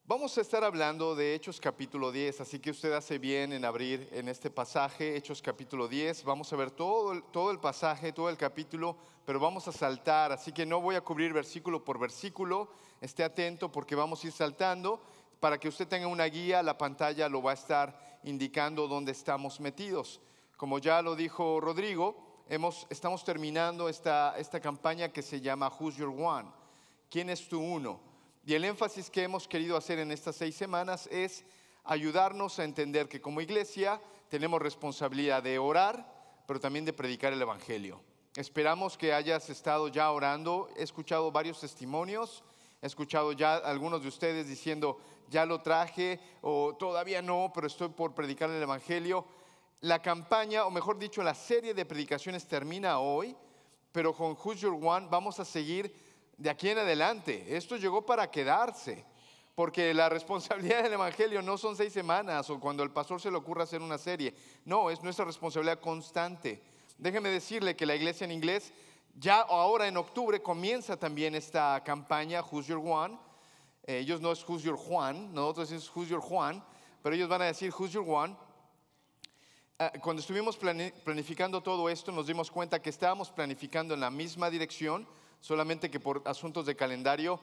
Vamos a estar hablando de Hechos capítulo 10, así que usted hace bien en abrir en este pasaje, Hechos capítulo 10. Vamos a ver todo el pasaje, todo el capítulo, pero vamos a saltar, así que no voy a cubrir versículo por versículo. Esté atento porque vamos a ir saltando. Para que usted tenga una guía, la pantalla lo va a estar indicando dónde estamos metidos. Como ya lo dijo Rodrigo, estamos terminando esta campaña que se llama Who's Your One? ¿Quién es tu uno? Y el énfasis que hemos querido hacer en estas 6 semanas es ayudarnos a entender que como iglesia tenemos responsabilidad de orar, pero también de predicar el evangelio. Esperamos que hayas estado ya orando. He escuchado varios testimonios, he escuchado ya algunos de ustedes diciendo, ya lo traje, o todavía no, pero estoy por predicar el evangelio. La campaña, o mejor dicho, la serie de predicaciones termina hoy, pero con Who's Your One vamos a seguir de aquí en adelante. Esto llegó para quedarse, porque la responsabilidad del evangelio no son 6 semanas o cuando al pastor se le ocurra hacer una serie. No, es nuestra responsabilidad constante. Déjeme decirle que la iglesia en inglés ya ahora en octubre comienza también esta campaña Who's Your One. Ellos no es Who's Your Juan, nosotros es Who's Your Juan, pero ellos van a decir Who's Your One. Cuando estuvimos planificando todo esto, nos dimos cuenta que estábamos planificando en la misma dirección, solamente que por asuntos de calendario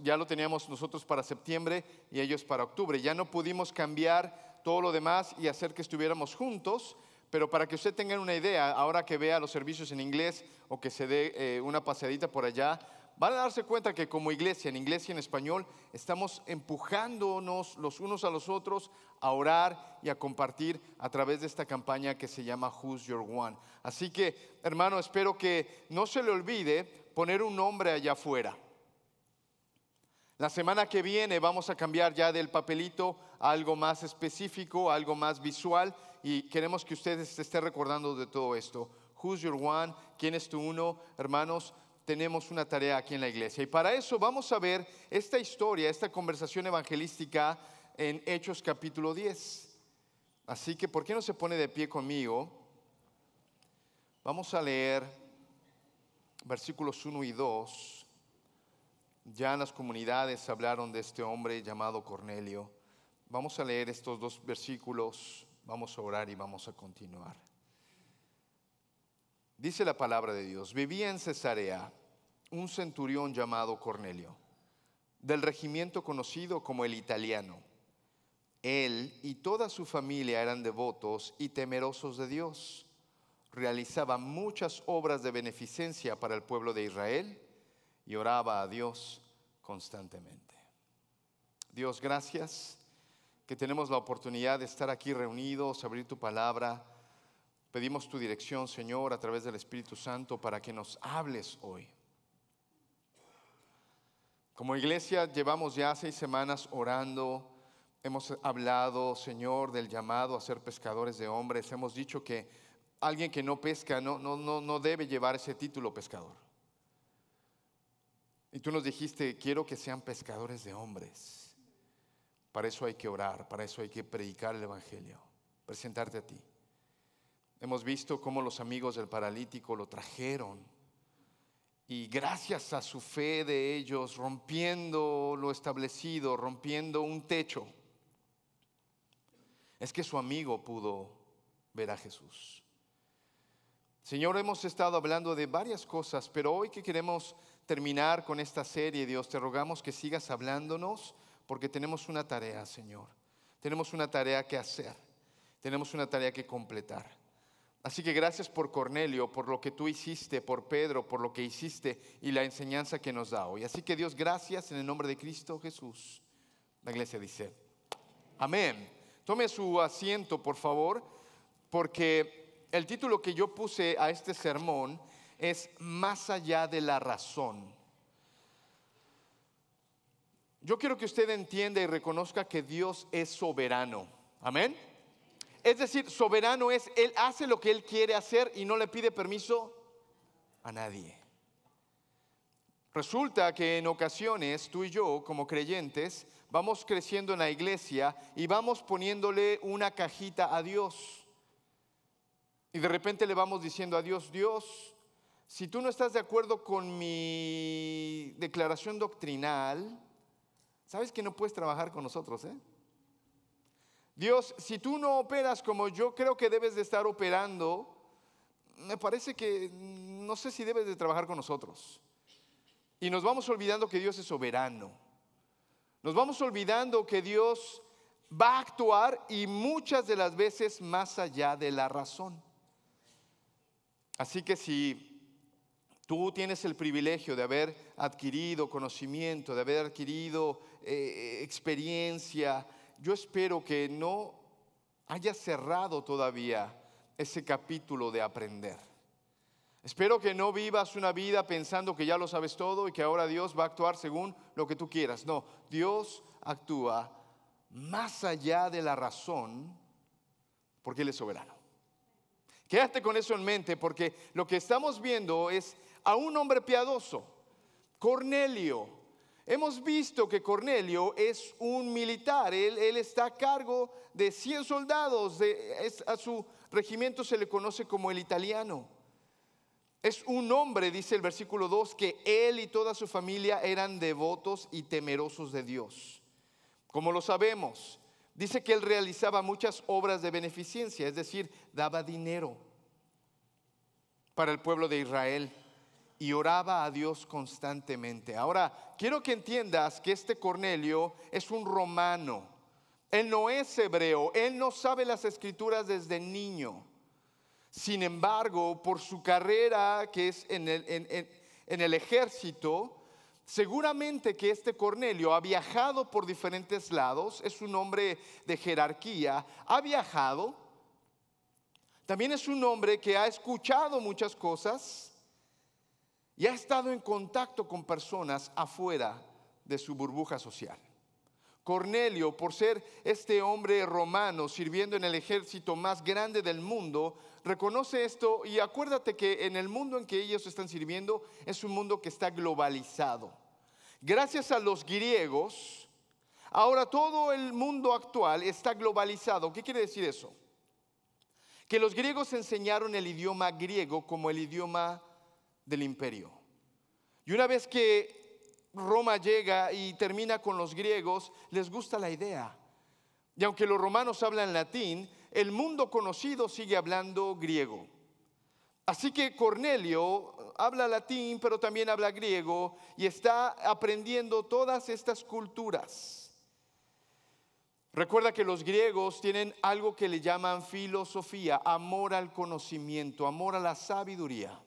ya lo teníamos nosotros para septiembre y ellos para octubre. Ya no pudimos cambiar todo lo demás y hacer que estuviéramos juntos, pero para que usted tenga una idea, ahora que vea los servicios en inglés o que se dé una paseadita por allá, van a darse cuenta que como iglesia, en inglés y en español, estamos empujándonos los unos a los otros a orar y a compartir a través de esta campaña que se llama Who's Your One. Así que, hermano, espero que no se le olvide poner un nombre allá afuera. La semana que viene vamos a cambiar ya del papelito a algo más específico, a algo más visual, y queremos que ustedes se esté recordando de todo esto. Who's Your One? ¿Quién es tu uno? Hermanos, tenemos una tarea aquí en la iglesia. Y para eso vamos a ver esta historia, esta conversación evangelística en Hechos capítulo 10. Así que, ¿por qué no se pone de pie conmigo? Vamos a leer versículos 1 y 2. Ya en las comunidades hablaron de este hombre llamado Cornelio. Vamos a leer estos 2 versículos, vamos a orar y vamos a continuar. Dice la palabra de Dios: vivía en Cesarea un centurión llamado Cornelio, del regimiento conocido como el italiano. Él y toda su familia eran devotos y temerosos de Dios. Realizaba muchas obras de beneficencia para el pueblo de Israel y oraba a Dios constantemente. Dios, gracias que tenemos la oportunidad de estar aquí reunidos, abrir tu palabra. Pedimos tu dirección, Señor, a través del Espíritu Santo para que nos hables hoy. Como iglesia llevamos ya 6 semanas orando. Hemos hablado, Señor, del llamado a ser pescadores de hombres. Hemos dicho que alguien que no pesca no debe llevar ese título pescador. Y tú nos dijiste, quiero que sean pescadores de hombres. Para eso hay que orar, para eso hay que predicar el evangelio, presentarte a ti. Hemos visto cómo los amigos del paralítico lo trajeron y gracias a su fe de ellos, rompiendo lo establecido, rompiendo un techo, es que su amigo pudo ver a Jesús. Señor, hemos estado hablando de varias cosas, pero hoy que queremos terminar con esta serie, Dios, te rogamos que sigas hablándonos porque tenemos una tarea, Señor. Tenemos una tarea que hacer, tenemos una tarea que completar. Así que gracias por Cornelio, por lo que tú hiciste, por Pedro, por lo que hiciste y la enseñanza que nos da hoy. Así que Dios, gracias en el nombre de Cristo Jesús. La iglesia dice, amén. Tome su asiento, por favor, porque el título que yo puse a este sermón es Más allá de la razón. Yo quiero que usted entienda y reconozca que Dios es soberano. Amén. Es decir, soberano es, Él hace lo que Él quiere hacer y no le pide permiso a nadie. Resulta que en ocasiones tú y yo como creyentes vamos creciendo en la iglesia y vamos poniéndole una cajita a Dios. Y de repente le vamos diciendo a Dios, Dios, si tú no estás de acuerdo con mi declaración doctrinal, ¿Sabes que no puedes trabajar con nosotros, eh? Dios, si tú no operas como yo creo que debes de estar operando, me parece que no sé si debes de trabajar con nosotros. Y nos vamos olvidando que Dios es soberano. Nos vamos olvidando que Dios va a actuar y muchas de las veces más allá de la razón. Así que si tú tienes el privilegio de haber adquirido conocimiento, de haber adquirido experiencia, yo espero que no hayas cerrado todavía ese capítulo de aprender. Espero que no vivas una vida pensando que ya lo sabes todo y que ahora Dios va a actuar según lo que tú quieras. No, Dios actúa más allá de la razón porque Él es soberano. Quédate con eso en mente, porque lo que estamos viendo es a un hombre piadoso, Cornelio. Hemos visto que Cornelio es un militar. Él está a cargo de 100 soldados. A su regimiento se le conoce como el italiano. Es un hombre, dice el versículo 2, que él y toda su familia eran devotos y temerosos de Dios. Como lo sabemos, dice que él realizaba muchas obras de beneficencia, es decir, daba dinero para el pueblo de Israel y oraba a Dios constantemente. Ahora, quiero que entiendas que este Cornelio es un romano. Él no es hebreo, él no sabe las escrituras desde niño. Sin embargo, por su carrera que es en el ejército, seguramente que este Cornelio ha viajado por diferentes lados. Es un hombre de jerarquía, ha viajado. También es un hombre que ha escuchado muchas cosas y ha estado en contacto con personas afuera de su burbuja social. Cornelio, por ser este hombre romano sirviendo en el ejército más grande del mundo, reconoce esto. Y acuérdate que en el mundo en que ellos están sirviendo es un mundo que está globalizado. Gracias a los griegos, ahora todo el mundo actual está globalizado. ¿Qué quiere decir eso? Que los griegos enseñaron el idioma griego como el idioma del imperio. Y una vez que Roma llega y termina con los griegos, les gusta la idea. Y aunque los romanos hablan latín, el mundo conocido sigue hablando griego. Así que Cornelio habla latín, pero también habla griego y está aprendiendo todas estas culturas. Recuerda que los griegos tienen algo que le llaman filosofía, amor al conocimiento, amor a la sabiduría.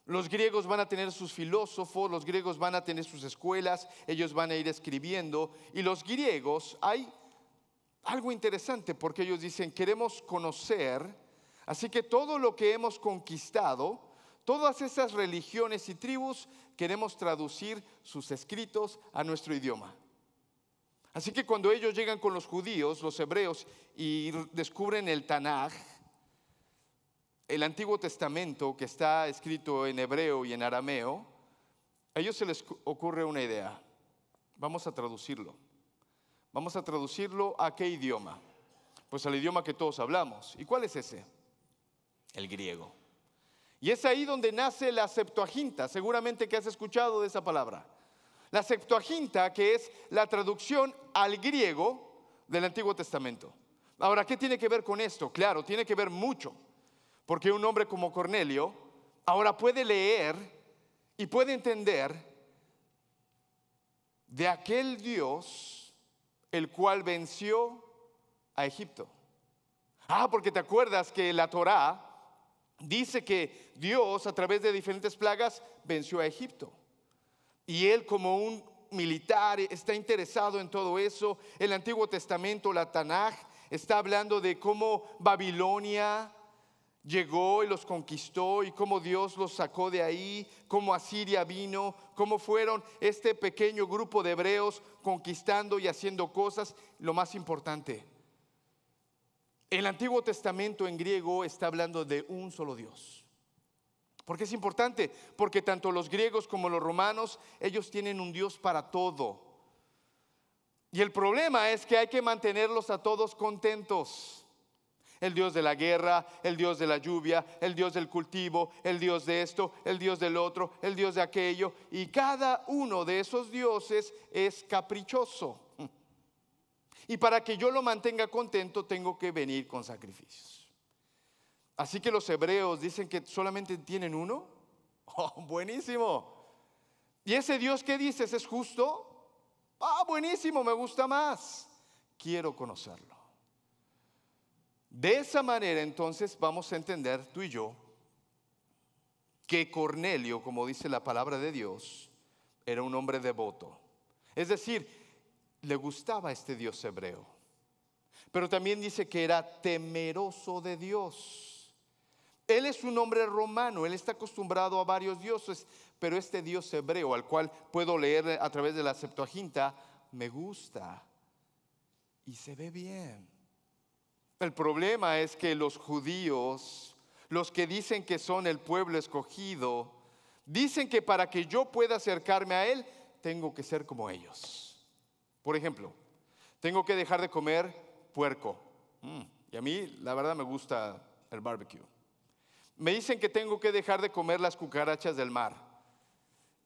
Los griegos van a tener sus filósofos, los griegos van a tener sus escuelas, ellos van a ir escribiendo. Y los griegos, hay algo interesante porque ellos dicen, queremos conocer, así que todo lo que hemos conquistado, todas esas religiones y tribus, queremos traducir sus escritos a nuestro idioma. Así que cuando ellos llegan con los judíos, los hebreos, y descubren el Tanaj, el Antiguo Testamento que está escrito en hebreo y en arameo, a ellos se les ocurre una idea. Vamos a traducirlo. Vamos a traducirlo ¿a qué idioma? Pues al idioma que todos hablamos. ¿Y cuál es ese? El griego. Y es ahí donde nace la Septuaginta. Seguramente que has escuchado de esa palabra. La Septuaginta, que es la traducción al griego del Antiguo Testamento. Ahora, ¿qué tiene que ver con esto? Claro, tiene que ver mucho. Porque un hombre como Cornelio ahora puede leer y puede entender de aquel Dios el cual venció a Egipto. Porque te acuerdas que la Torá dice que Dios a través de diferentes plagas venció a Egipto. Y él como un militar está interesado en todo eso. El Antiguo Testamento, la Tanaj, está hablando de cómo Babilonia llegó y los conquistó y cómo Dios los sacó de ahí, cómo Asiria vino, cómo fueron este pequeño grupo de hebreos conquistando y haciendo cosas. Lo más importante, el Antiguo Testamento en griego está hablando de un solo Dios. ¿Por qué es importante? Porque tanto los griegos como los romanos, ellos tienen un Dios para todo. Y el problema es que hay que mantenerlos a todos contentos. el Dios de la guerra, el Dios de la lluvia, el Dios del cultivo, el Dios de esto, el Dios del otro, el Dios de aquello. Y cada uno de esos dioses es caprichoso. Y para que yo lo mantenga contento, tengo que venir con sacrificios. Así que los hebreos dicen que solamente tienen uno. ¡Oh, buenísimo! ¿Y ese Dios que dices es justo? ¡Ah, buenísimo! Me gusta más. Quiero conocerlo. De esa manera, entonces, vamos a entender tú y yo que Cornelio, como dice la palabra de Dios, era un hombre devoto. Es decir, le gustaba este Dios hebreo. Pero también dice que era temeroso de Dios. Él es un hombre romano, él está acostumbrado a varios dioses, pero este Dios hebreo, al cual puedo leer a través de la Septuaginta, me gusta y se ve bien. El problema es que los judíos, los que dicen que son el pueblo escogido, dicen que para que yo pueda acercarme a él, tengo que ser como ellos. Por ejemplo, tengo que dejar de comer puerco. Y a mí, la verdad, me gusta el barbecue. Me dicen que tengo que dejar de comer las cucarachas del mar.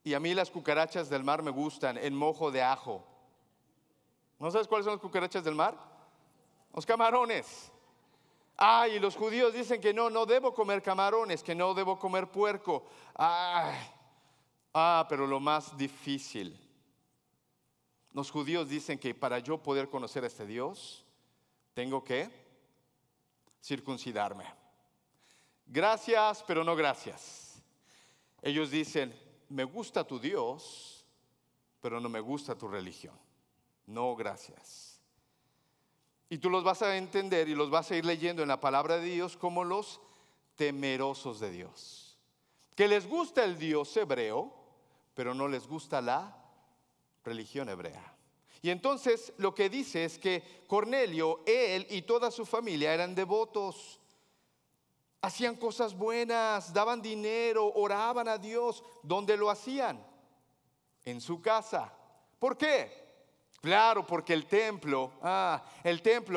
Y a mí las cucarachas del mar me gustan en mojo de ajo. ¿No sabes cuáles son las cucarachas del mar? Los camarones. Y los judíos dicen que no debo comer camarones, que no debo comer puerco. Pero lo más difícil. Los judíos dicen que para yo poder conocer a este Dios, tengo que circuncidarme. Gracias, pero no gracias. Ellos dicen, me gusta tu Dios, pero no me gusta tu religión. No, gracias. Y tú los vas a entender y los vas a ir leyendo en la palabra de Dios como los temerosos de Dios. Que les gusta el Dios hebreo, pero no les gusta la religión hebrea. Y entonces lo que dice es que Cornelio, él y toda su familia eran devotos. Hacían cosas buenas, daban dinero, oraban a Dios. ¿Dónde lo hacían? En su casa. ¿Por qué? Claro, porque el templo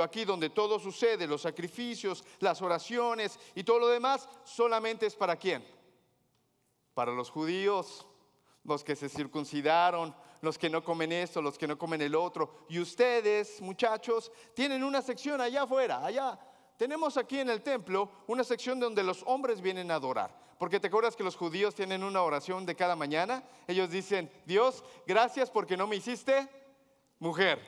aquí donde todo sucede, los sacrificios, las oraciones y todo lo demás, solamente es ¿para quién? Para los judíos, los que se circuncidaron, los que no comen esto, los que no comen el otro. Y ustedes, muchachos, tienen una sección allá afuera, allá. Tenemos aquí en el templo una sección donde los hombres vienen a adorar. Porque te acuerdas que los judíos tienen una oración de cada mañana. Ellos dicen, Dios, gracias porque no me hiciste mujer.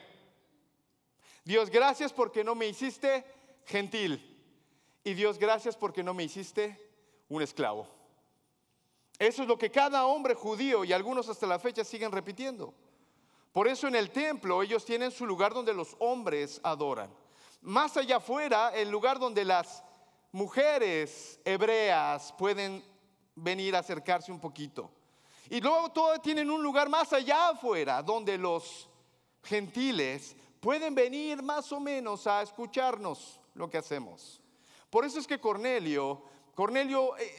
Dios, gracias porque no me hiciste gentil. Y Dios, gracias porque no me hiciste un esclavo. Eso es lo que cada hombre judío y algunos hasta la fecha siguen repitiendo. Por eso en el templo ellos tienen su lugar donde los hombres adoran. Más allá afuera, el lugar donde las mujeres hebreas pueden venir a acercarse un poquito. Y luego todos tienen un lugar más allá afuera, donde los gentiles pueden venir más o menos a escucharnos lo que hacemos. Por eso es que Cornelio,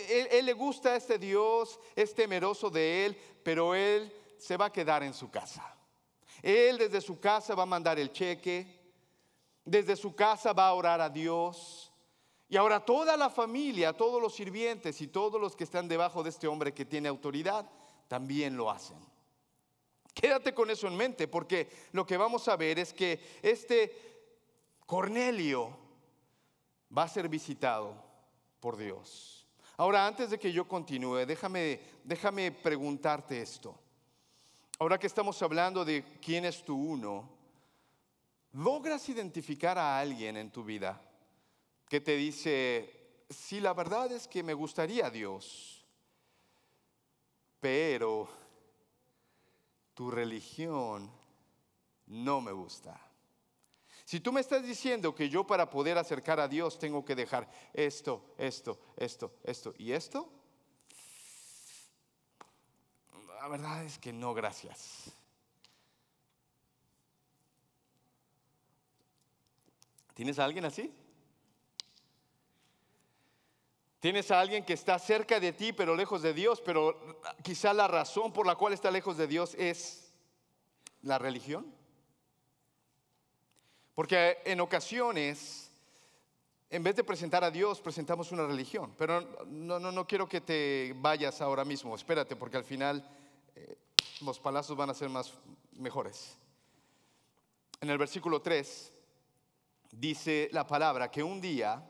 él le gusta a este Dios, es temeroso de él, pero él se va a quedar en su casa. Él desde su casa va a mandar el cheque. Desde su casa va a orar a Dios. Y ahora toda la familia, todos los sirvientes y todos los que están debajo de este hombre que tiene autoridad, también lo hacen. Quédate con eso en mente, porque lo que vamos a ver es que este Cornelio va a ser visitado por Dios. Ahora, antes de que yo continúe, déjame preguntarte esto. Ahora que estamos hablando de quién es tu uno, ¿logras identificar a alguien en tu vida que te dice, sí, la verdad es que me gustaría a Dios, pero tu religión no me gusta? Si tú me estás diciendo que yo para poder acercar a Dios tengo que dejar esto y esto, la verdad es que no, gracias. ¿Tienes a alguien así? ¿Tienes a alguien que está cerca de ti pero lejos de Dios? Pero quizá la razón por la cual está lejos de Dios es la religión. Porque en ocasiones En vez de presentar a Dios, presentamos una religión. Pero no quiero que te vayas ahora mismo. Espérate, porque al final los palazos van a ser mejores. En el versículo 3 dice la palabra que un día,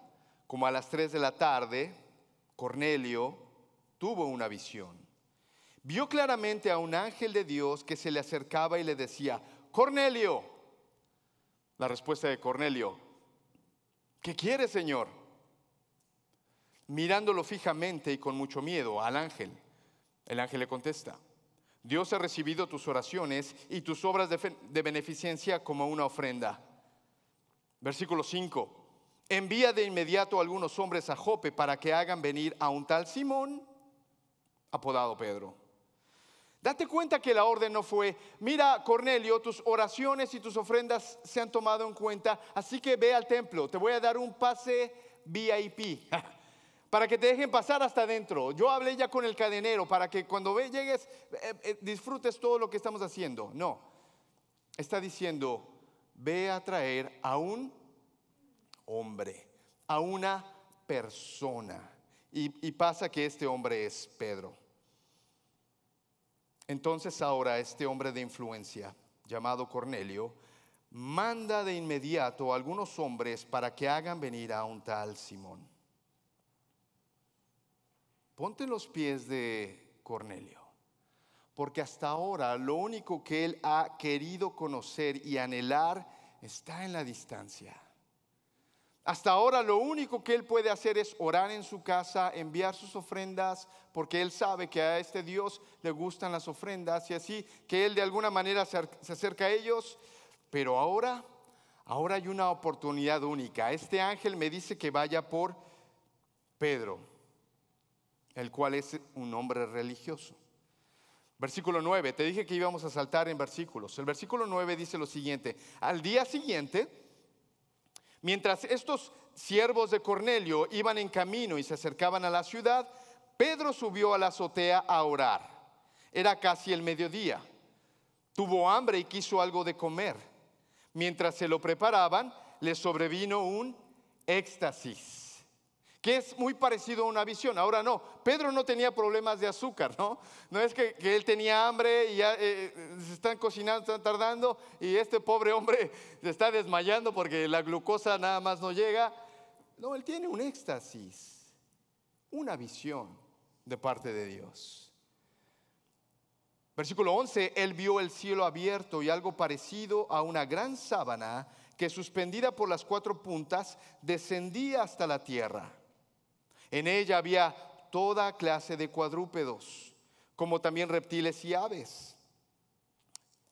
como a las 3 de la tarde, Cornelio tuvo una visión. Vio claramente a un ángel de Dios que se le acercaba y le decía: Cornelio. La respuesta de Cornelio: ¿qué quiere, Señor? Mirándolo fijamente y con mucho miedo al ángel, el ángel le contesta: Dios ha recibido tus oraciones y tus obras de beneficencia como una ofrenda. Versículo 5. Envía de inmediato a algunos hombres a Jope para que hagan venir a un tal Simón, apodado Pedro. Date cuenta que la orden no fue: mira, Cornelio, tus oraciones y tus ofrendas se han tomado en cuenta, así que ve al templo, te voy a dar un pase VIP para que te dejen pasar hasta adentro. Yo hablé ya con el cadenero para que cuando llegues disfrutes todo lo que estamos haciendo. No, está diciendo: ve a traer a un hombre, a una persona. Y pasa que este hombre es Pedro. Entonces ahora este hombre de influencia, llamado Cornelio, manda de inmediato a algunos hombres para que hagan venir a un tal Simón. Ponte en los pies de Cornelio, porque hasta ahora lo único que él ha querido conocer y anhelar está en la distancia. Hasta ahora lo único que él puede hacer es orar en su casa, enviar sus ofrendas, porque él sabe que a este Dios le gustan las ofrendas y así que él de alguna manera se acerca a ellos. Pero ahora hay una oportunidad única. Este ángel me dice que vaya por Pedro, el cual es un hombre religioso. Versículo 9, te dije que íbamos a saltar en versículos. El versículo 9 dice lo siguiente: al día siguiente, mientras estos siervos de Cornelio iban en camino y se acercaban a la ciudad, Pedro subió a la azotea a orar. Era casi el mediodía. Tuvo hambre y quiso algo de comer. Mientras se lo preparaban, le sobrevino un éxtasis, que es muy parecido a una visión. Ahora no, Pedro no tenía problemas de azúcar, ¿no? No es que él tenía hambre y ya se están cocinando, están tardando y este pobre hombre se está desmayando porque la glucosa nada más no llega. No, él tiene un éxtasis, una visión de parte de Dios. Versículo 11, él vio el cielo abierto y algo parecido a una gran sábana que, suspendida por las 4 puntas, descendía hasta la tierra. En ella había toda clase de cuadrúpedos, como también reptiles y aves.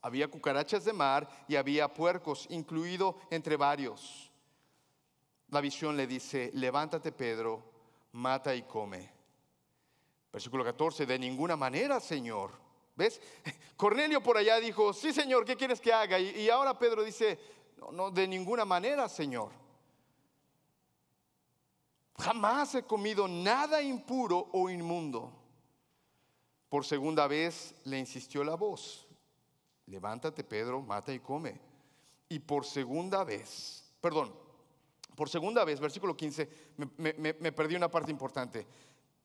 Había cucarachas de mar y había puercos, incluido entre varios. La visión le dice: levántate, Pedro, mata y come. Versículo 14, de ninguna manera, Señor. ¿Ves? Cornelio por allá dijo: sí, Señor, ¿qué quieres que haga? Y ahora Pedro dice: no, de ninguna manera, Señor. Jamás he comido nada impuro o inmundo. Por segunda vez le insistió la voz: levántate, Pedro, mata y come. Y por segunda vez, versículo 15, me perdí una parte importante.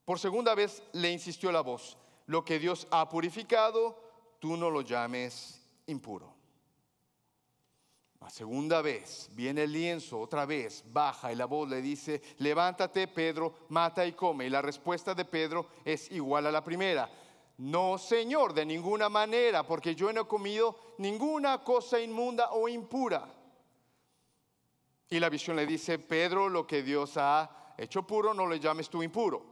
Por segunda vez le insistió la voz: lo que Dios ha purificado, tú no lo llames impuro. La segunda vez viene el lienzo, otra vez baja y la voz le dice: levántate, Pedro, mata y come. Y la respuesta de Pedro es igual a la primera: no, Señor, de ninguna manera, porque yo no he comido ninguna cosa inmunda o impura. Y la visión le dice: Pedro, lo que Dios ha hecho puro, no le llames tú impuro.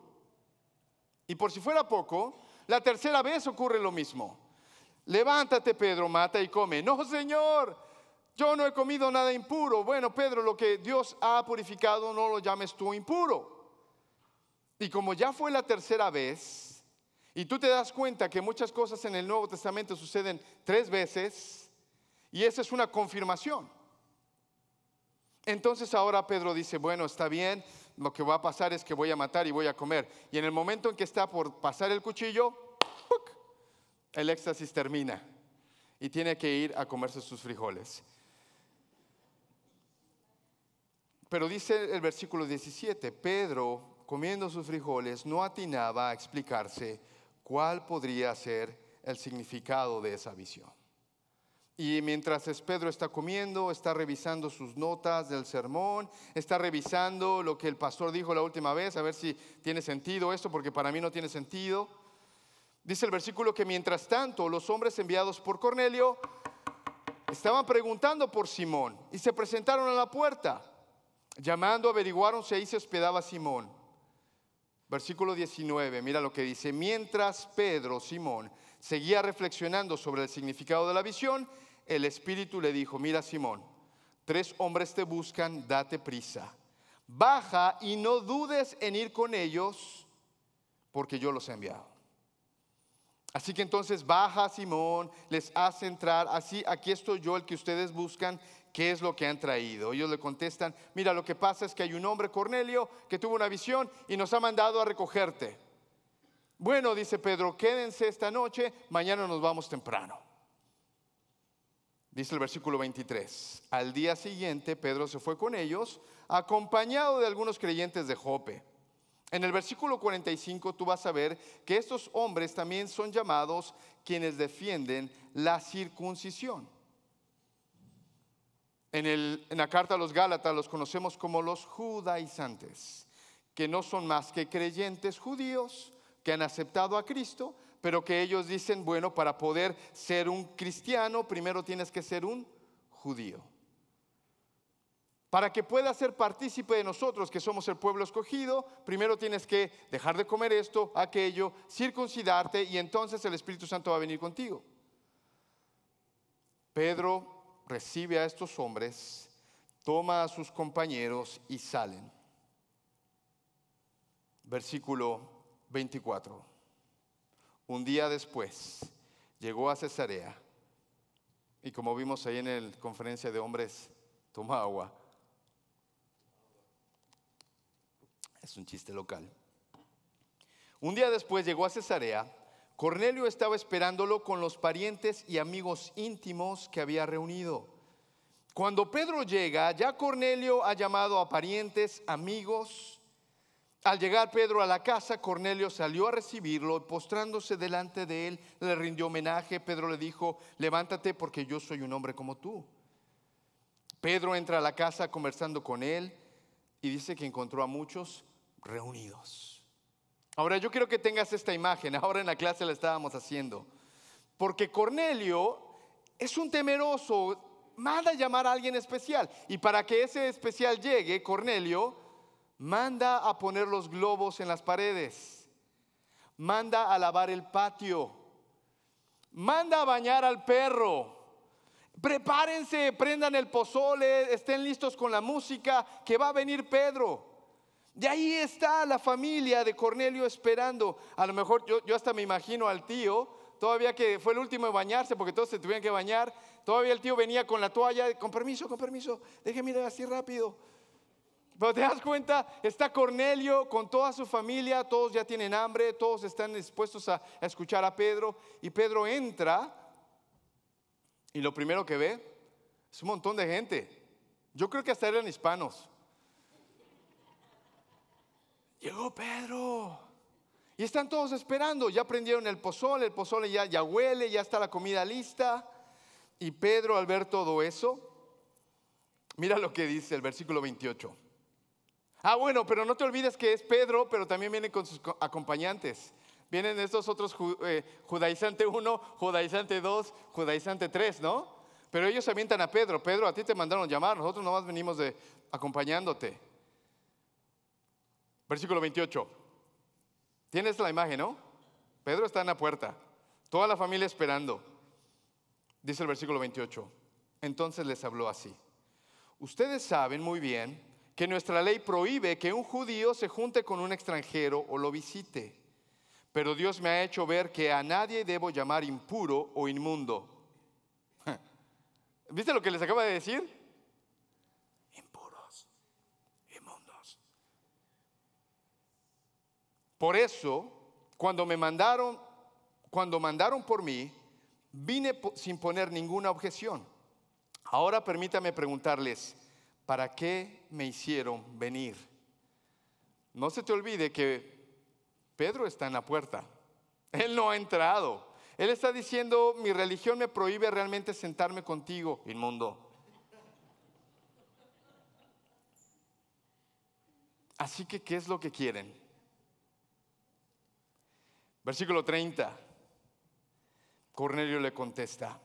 Y por si fuera poco, la tercera vez ocurre lo mismo: levántate, Pedro, mata y come. No, Señor, yo no he comido nada impuro. Bueno, Pedro, lo que Dios ha purificado, no lo llames tú impuro. Y como ya fue la tercera vez, y tú te das cuenta que muchas cosas en el Nuevo Testamento suceden 3 veces, y esa es una confirmación. Entonces ahora Pedro dice: bueno, está bien, lo que va a pasar es que voy a matar y voy a comer. Y en el momento en que está por pasar el cuchillo, ¡puc!, el éxtasis termina y tiene que ir a comerse sus frijoles. Pero dice el versículo 17, Pedro, comiendo sus frijoles, no atinaba a explicarse cuál podría ser el significado de esa visión. Y mientras Pedro está comiendo, está revisando sus notas del sermón, está revisando lo que el pastor dijo la última vez, a ver si tiene sentido esto, porque para mí no tiene sentido. Dice el versículo que mientras tanto los hombres enviados por Cornelio estaban preguntando por Simón y se presentaron a la puerta. Llamando, averiguaron si ahí se hospedaba Simón. Versículo 19, mira lo que dice. Mientras Pedro, Simón, seguía reflexionando sobre el significado de la visión, el Espíritu le dijo, mira Simón, 3 hombres te buscan, date prisa. Baja y no dudes en ir con ellos, porque yo los he enviado. Así que entonces baja Simón, les hace entrar, así aquí estoy yo, el que ustedes buscan. ¿Qué es lo que han traído? Ellos le contestan, mira, lo que pasa es que hay un hombre, Cornelio, que tuvo una visión y nos ha mandado a recogerte. Bueno, dice Pedro, quédense esta noche, mañana nos vamos temprano. Dice el versículo 23, al día siguiente Pedro se fue con ellos, acompañado de algunos creyentes de Jope. En el versículo 45 tú vas a ver que estos hombres también son llamados quienes defienden la circuncisión. En la carta a los Gálatas los conocemos como los judaizantes, que no son más que creyentes judíos que han aceptado a Cristo, pero que ellos dicen, bueno, para poder ser un cristiano, primero tienes que ser un judío. Para que puedas ser partícipe de nosotros, que somos el pueblo escogido, primero tienes que dejar de comer esto, aquello, circuncidarte, y entonces el Espíritu Santo va a venir contigo. Pedro recibe a estos hombres, toma a sus compañeros y salen. Versículo 24. Un día después llegó a Cesarea y como vimos ahí en la conferencia de hombres, toma agua. Es un chiste local. Un día después llegó a Cesarea. Cornelio estaba esperándolo con los parientes y amigos íntimos que había reunido. Cuando Pedro llega, ya Cornelio ha llamado a parientes, amigos. Al llegar Pedro a la casa, Cornelio salió a recibirlo, postrándose delante de él, le rindió homenaje. Pedro le dijo, levántate porque yo soy un hombre como tú. Pedro entra a la casa conversando con él y dice que encontró a muchos reunidos. Ahora yo quiero que tengas esta imagen, ahora en la clase la estábamos haciendo, porque Cornelio es un temeroso, manda a llamar a alguien especial, y para que ese especial llegue, Cornelio manda a poner los globos en las paredes, manda a lavar el patio, manda a bañar al perro. Prepárense, prendan el pozole, estén listos con la música, que va a venir Pedro. De ahí está la familia de Cornelio esperando. A lo mejor yo hasta me imagino al tío, todavía que fue el último en bañarse porque todos se tuvieron que bañar. Todavía el tío venía con la toalla, con permiso, déjeme ir así rápido. Pero te das cuenta, está Cornelio con toda su familia, todos ya tienen hambre, todos están dispuestos a escuchar a Pedro. Y Pedro entra y lo primero que ve es un montón de gente. Yo creo que hasta eran hispanos. Llegó Pedro y están todos esperando. Ya prendieron el pozole ya huele, ya está la comida lista. Y Pedro, al ver todo eso, mira lo que dice el versículo 28. Bueno, pero no te olvides que es Pedro, pero también viene con sus acompañantes. Vienen estos otros judaizante 1, judaizante 2, judaizante 3, ¿no? Pero ellos avientan a Pedro. Pedro, a ti te mandaron llamar, nosotros nomás venimos acompañándote. Versículo 28. Tienes la imagen, ¿no? Pedro está en la puerta, toda la familia esperando. Dice el versículo 28. Entonces les habló así. Ustedes saben muy bien que nuestra ley prohíbe que un judío se junte con un extranjero o lo visite. Pero Dios me ha hecho ver que a nadie debo llamar impuro o inmundo. ¿Viste lo que les acaba de decir? Impuros, inmundos. Por eso, cuando mandaron por mí, vine sin poner ninguna objeción. Ahora permítame preguntarles, ¿para qué me hicieron venir? No se te olvide que Pedro está en la puerta. Él no ha entrado. Él está diciendo, mi religión me prohíbe realmente sentarme contigo, inmundo. Así que, ¿qué es lo que quieren? Versículo 30. Cornelio le contesta,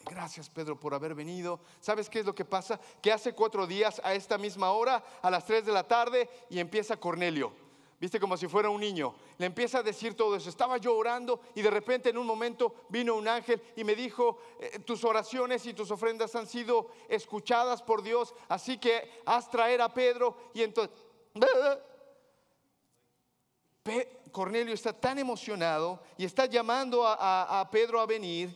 gracias Pedro por haber venido. ¿Sabes qué es lo que pasa? Que hace 4 días a esta misma hora, a las 3 de la tarde, y empieza Cornelio. Viste, como si fuera un niño. Le empieza a decir todo eso. Estaba yo orando y de repente en un momento vino un ángel y me dijo, tus oraciones y tus ofrendas han sido escuchadas por Dios, así que haz traer a Pedro. Y entonces Cornelio está tan emocionado y está llamando a Pedro a venir.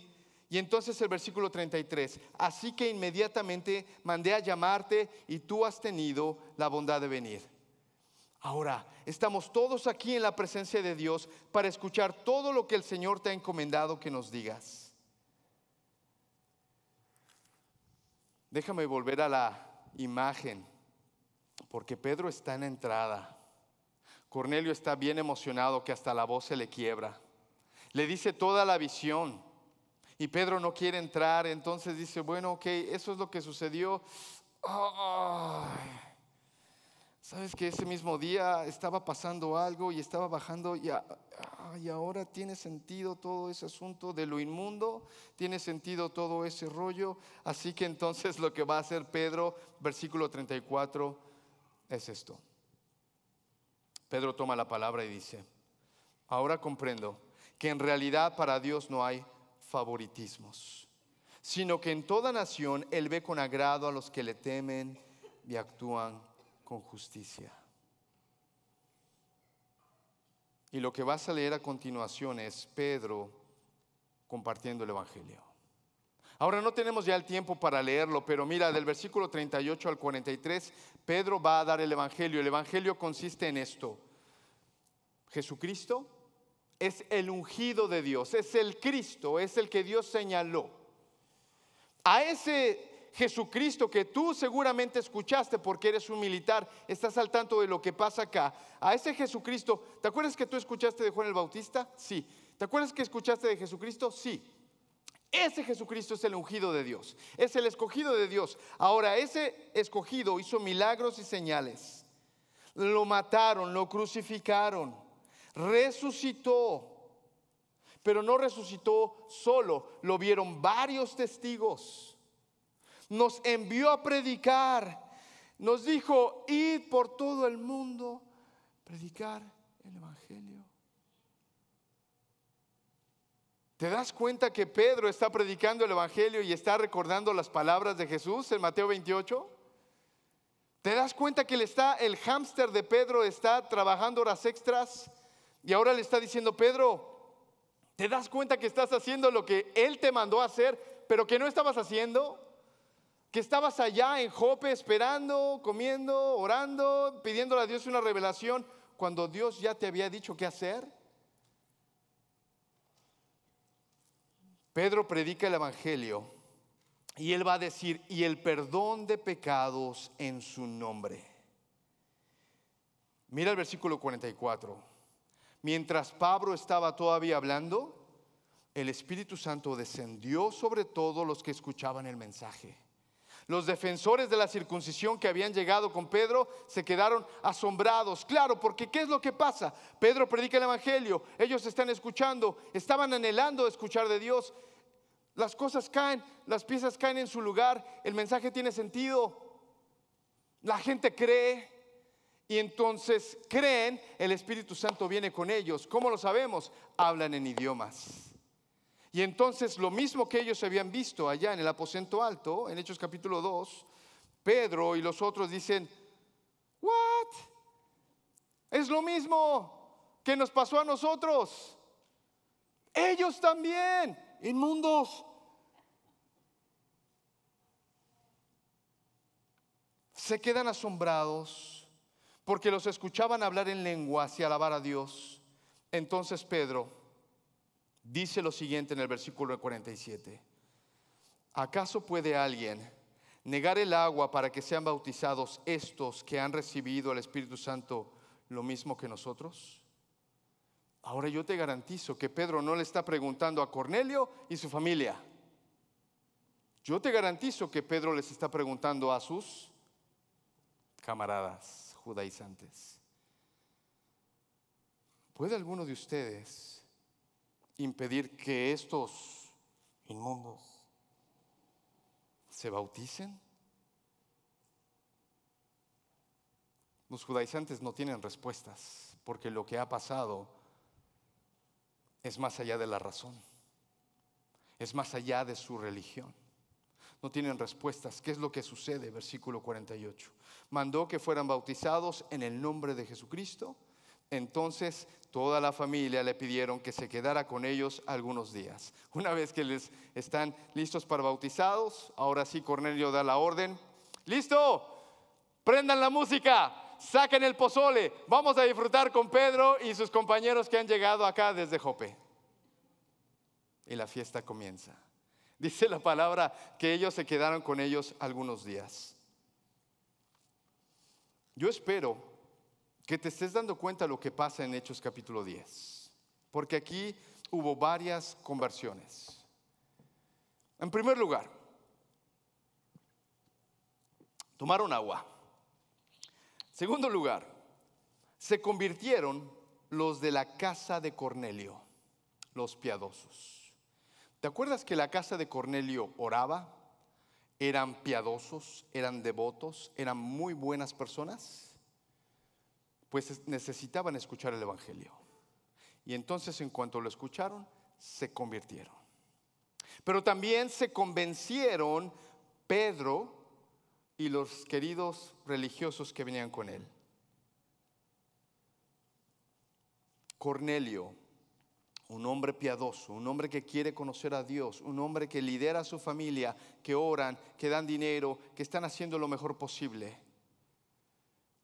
Y entonces el versículo 33, así que inmediatamente mandé a llamarte y tú has tenido la bondad de venir. Ahora, estamos todos aquí en la presencia de Dios para escuchar todo lo que el Señor te ha encomendado que nos digas. Déjame volver a la imagen, porque Pedro está en la entrada. Cornelio está bien emocionado que hasta la voz se le quiebra. Le dice toda la visión y Pedro no quiere entrar. Entonces dice, bueno, ok, eso es lo que sucedió. Sabes que ese mismo día estaba pasando algo y estaba bajando y ahora tiene sentido todo ese asunto de lo inmundo, tiene sentido todo ese rollo. Así que entonces lo que va a hacer Pedro, versículo 34, es esto. Pedro toma la palabra y dice, ahora comprendo que en realidad para Dios no hay favoritismos, sino que en toda nación Él ve con agrado a los que le temen y actúan con justicia. Y lo que vas a leer a continuación es Pedro compartiendo el evangelio. Ahora no tenemos ya el tiempo para leerlo, pero mira, del versículo 38 al 43, Pedro va a dar el evangelio. El evangelio consiste en esto: Jesucristo es el ungido de Dios, es el Cristo, es el que Dios señaló. A ese Jesucristo que tú seguramente escuchaste porque eres un militar, estás al tanto de lo que pasa acá. A ese Jesucristo, ¿te acuerdas que tú escuchaste de Juan el Bautista? Sí. ¿Te acuerdas que escuchaste de Jesucristo? Sí. Ese Jesucristo es el ungido de Dios, es el escogido de Dios. Ahora, ese escogido hizo milagros y señales. Lo mataron, lo crucificaron, resucitó. Pero no resucitó solo, lo vieron varios testigos. Nos envió a predicar, nos dijo, id por todo el mundo, predicar el evangelio. ¿Te das cuenta que Pedro está predicando el evangelio y está recordando las palabras de Jesús en Mateo 28? ¿Te das cuenta que el hámster de Pedro está trabajando horas extras y ahora le está diciendo, Pedro, ¿te das cuenta que estás haciendo lo que Él te mandó a hacer, pero que no estabas haciendo? Que estabas allá en Jope esperando, comiendo, orando, pidiéndole a Dios una revelación, cuando Dios ya te había dicho qué hacer. Pedro predica el evangelio y él va a decir, y el perdón de pecados en su nombre. Mira el versículo 44. Mientras Pablo estaba todavía hablando, el Espíritu Santo descendió sobre todos los que escuchaban el mensaje. Los defensores de la circuncisión que habían llegado con Pedro se quedaron asombrados. Claro, porque ¿qué es lo que pasa? Pedro predica el evangelio, ellos están escuchando, estaban anhelando escuchar de Dios. Las cosas caen, las piezas caen en su lugar, el mensaje tiene sentido, la gente cree. Y entonces creen, el Espíritu Santo viene con ellos. ¿Cómo lo sabemos? Hablan en idiomas. Y entonces lo mismo que ellos habían visto allá en el aposento alto, en Hechos capítulo 2, Pedro y los otros dicen, ¿what? Es lo mismo que nos pasó a nosotros. Ellos también, inmundos. Se quedan asombrados porque los escuchaban hablar en lenguas y alabar a Dios. Entonces Pedro dice lo siguiente en el versículo 47. ¿Acaso puede alguien negar el agua para que sean bautizados estos que han recibido el Espíritu Santo lo mismo que nosotros? Ahora yo te garantizo que Pedro no le está preguntando a Cornelio y su familia. Yo te garantizo que Pedro les está preguntando a sus camaradas judaizantes. ¿Puede alguno de ustedes impedir que estos inmundos se bauticen? Los judaizantes no tienen respuestas, porque lo que ha pasado es más allá de la razón, es más allá de su religión. No tienen respuestas. ¿Qué es lo que sucede? Versículo 48. Mandó que fueran bautizados en el nombre de Jesucristo. Entonces toda la familia le pidieron que se quedara con ellos algunos días. Una vez que les están listos para bautizados, ahora sí Cornelio da la orden. ¡Listo! Prendan la música, saquen el pozole. Vamos a disfrutar con Pedro y sus compañeros que han llegado acá desde Jope. Y la fiesta comienza. Dice la palabra que ellos se quedaron con ellos algunos días. Yo espero que te estés dando cuenta de lo que pasa en Hechos capítulo 10, porque aquí hubo varias conversiones. En primer lugar, tomaron agua. Segundo lugar, se convirtieron los de la casa de Cornelio, los piadosos. ¿Te acuerdas que la casa de Cornelio oraba? Eran piadosos, eran devotos, eran muy buenas personas. Pues necesitaban escuchar el evangelio. Y entonces en cuanto lo escucharon, se convirtieron. Pero también se convencieron Pedro y los queridos religiosos que venían con él. Cornelio, un hombre piadoso, un hombre que quiere conocer a Dios, un hombre que lidera a su familia, que oran, que dan dinero, que están haciendo lo mejor posible,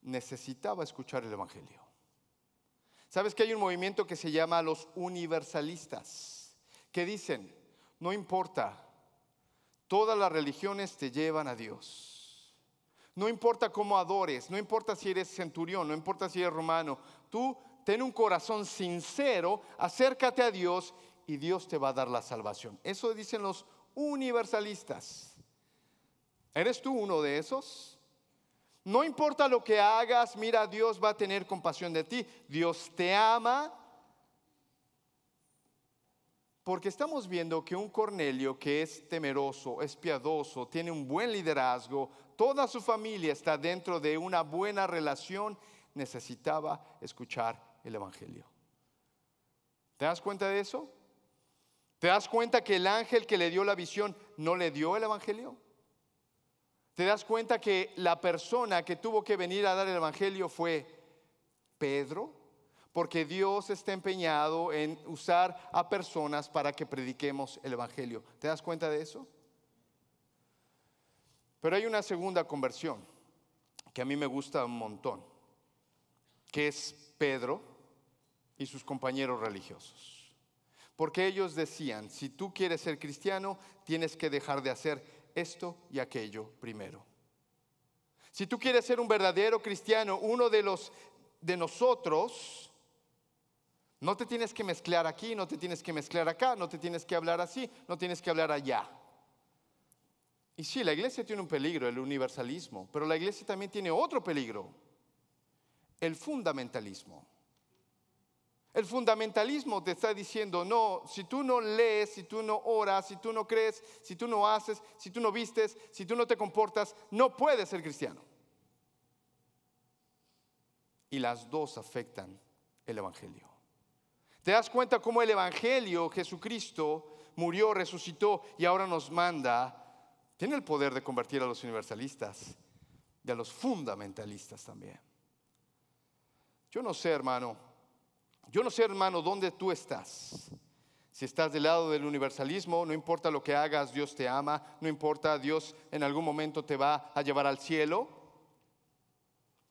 necesitaba escuchar el evangelio. ¿Sabes que hay un movimiento que se llama los universalistas? Que dicen, no importa, todas las religiones te llevan a Dios. No importa cómo adores, no importa si eres centurión, no importa si eres romano. Tú ten un corazón sincero, acércate a Dios y Dios te va a dar la salvación. Eso dicen los universalistas. ¿Eres tú uno de esos? No importa lo que hagas, mira, Dios va a tener compasión de ti. Dios te ama. Porque estamos viendo que un Cornelio que es temeroso, es piadoso, tiene un buen liderazgo, toda su familia está dentro de una buena relación, necesitaba escuchar el evangelio. ¿Te das cuenta de eso? ¿Te das cuenta que el ángel que le dio la visión no le dio el evangelio? ¿Te das cuenta que la persona que tuvo que venir a dar el evangelio fue Pedro? Porque Dios está empeñado en usar a personas para que prediquemos el evangelio. ¿Te das cuenta de eso? Pero hay una segunda conversión que a mí me gusta un montón, que es Pedro y sus compañeros religiosos. Porque ellos decían, si tú quieres ser cristiano, tienes que dejar de hacer esto y aquello primero. Si tú quieres ser un verdadero cristiano, uno de nosotros, no te tienes que mezclar aquí, no te tienes que mezclar acá, no te tienes que hablar así, no tienes que hablar allá. Y sí, la iglesia tiene un peligro, el universalismo, pero la iglesia también tiene otro peligro, el fundamentalismo. El fundamentalismo te está diciendo, no, si tú no lees, si tú no oras, si tú no crees, si tú no haces, si tú no vistes, si tú no te comportas, no puedes ser cristiano. Y las dos afectan el evangelio. ¿Te das cuenta cómo el evangelio, Jesucristo, murió, resucitó y ahora nos manda? Tiene el poder de convertir a los universalistas y a los fundamentalistas también. Yo no sé, hermano, dónde tú estás. Si estás del lado del universalismo, no importa lo que hagas, Dios te ama. No importa, Dios en algún momento te va a llevar al cielo.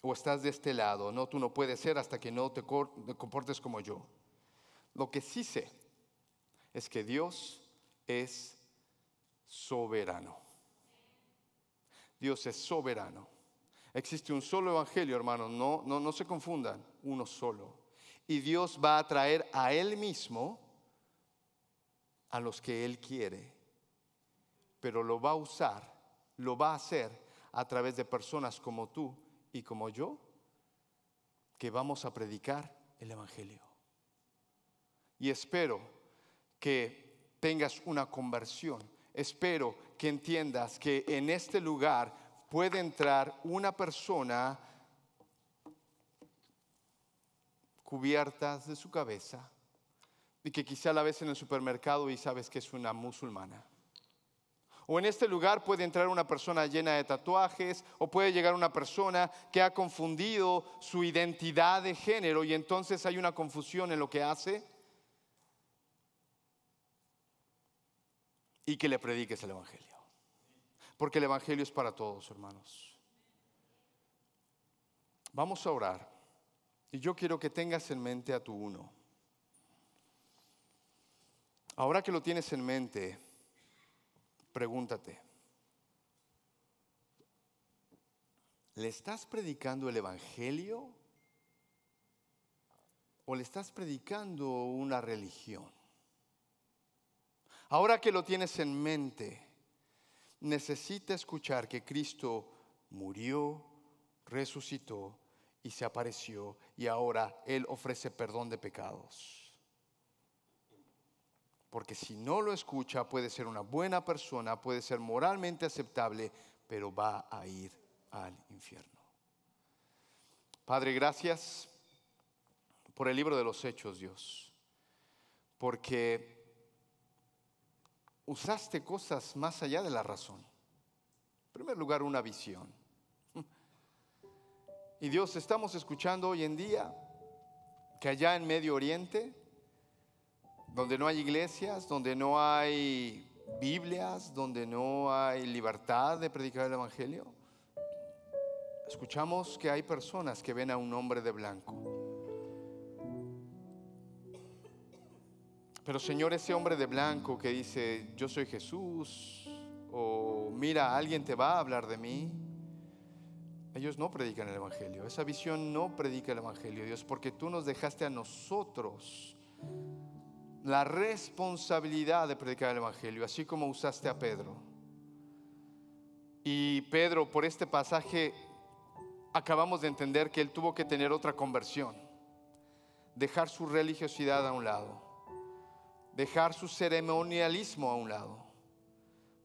O estás de este lado, no, tú no puedes ser hasta que no te comportes como yo. Lo que sí sé es que Dios es soberano. Dios es soberano. Existe un solo evangelio, hermanos, no se confundan, uno solo. Y Dios va a traer a Él mismo a los que Él quiere, pero lo va a usar, lo va a hacer a través de personas como tú y como yo, que vamos a predicar el evangelio. Y espero que tengas una conversión. Espero que entiendas que en este lugar puede entrar una persona cubierta de su cabeza y que quizá la ves en el supermercado y sabes que es una musulmana. O en este lugar puede entrar una persona llena de tatuajes, o puede llegar una persona que ha confundido su identidad de género y entonces hay una confusión en lo que hace, y que le prediques el evangelio. Porque el evangelio es para todos, hermanos. Vamos a orar. Y yo quiero que tengas en mente a tu uno. Ahora que lo tienes en mente, pregúntate: ¿le estás predicando el evangelio o le estás predicando una religión? Ahora que lo tienes en mente, necesita escuchar que Cristo murió, resucitó y se apareció, y ahora Él ofrece perdón de pecados. Porque si no lo escucha, puede ser una buena persona, puede ser moralmente aceptable, pero va a ir al infierno. Padre, gracias por el libro de los Hechos, Dios, porque usaste cosas más allá de la razón. En primer lugar, una visión. Y Dios, estamos escuchando hoy en día que allá en Medio Oriente, donde no hay iglesias, donde no hay Biblias, donde no hay libertad de predicar el evangelio, escuchamos que hay personas que ven a un hombre de blanco. Pero Señor, ese hombre de blanco que dice: yo soy Jesús, o mira, alguien te va a hablar de mí, ellos no predican el evangelio. Esa visión no predica el evangelio, Dios, porque tú nos dejaste a nosotros la responsabilidad de predicar el evangelio, así como usaste a Pedro. Y Pedro, por este pasaje acabamos de entender que él tuvo que tener otra conversión, dejar su religiosidad a un lado, dejar su ceremonialismo a un lado,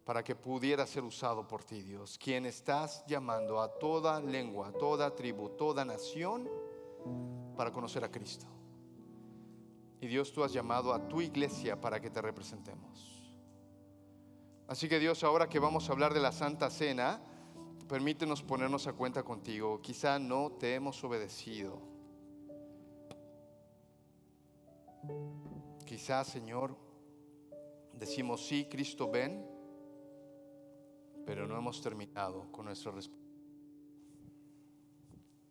para que pudiera ser usado por ti, Dios, quien estás llamando a toda lengua, toda tribu, toda nación para conocer a Cristo. Y Dios, tú has llamado a tu iglesia para que te representemos. Así que Dios, ahora que vamos a hablar de la Santa Cena, permítenos ponernos a cuenta contigo. Quizá no te hemos obedecido. Quizá, Señor, decimos: sí, Cristo, ven, pero no hemos terminado con nuestra respuesta.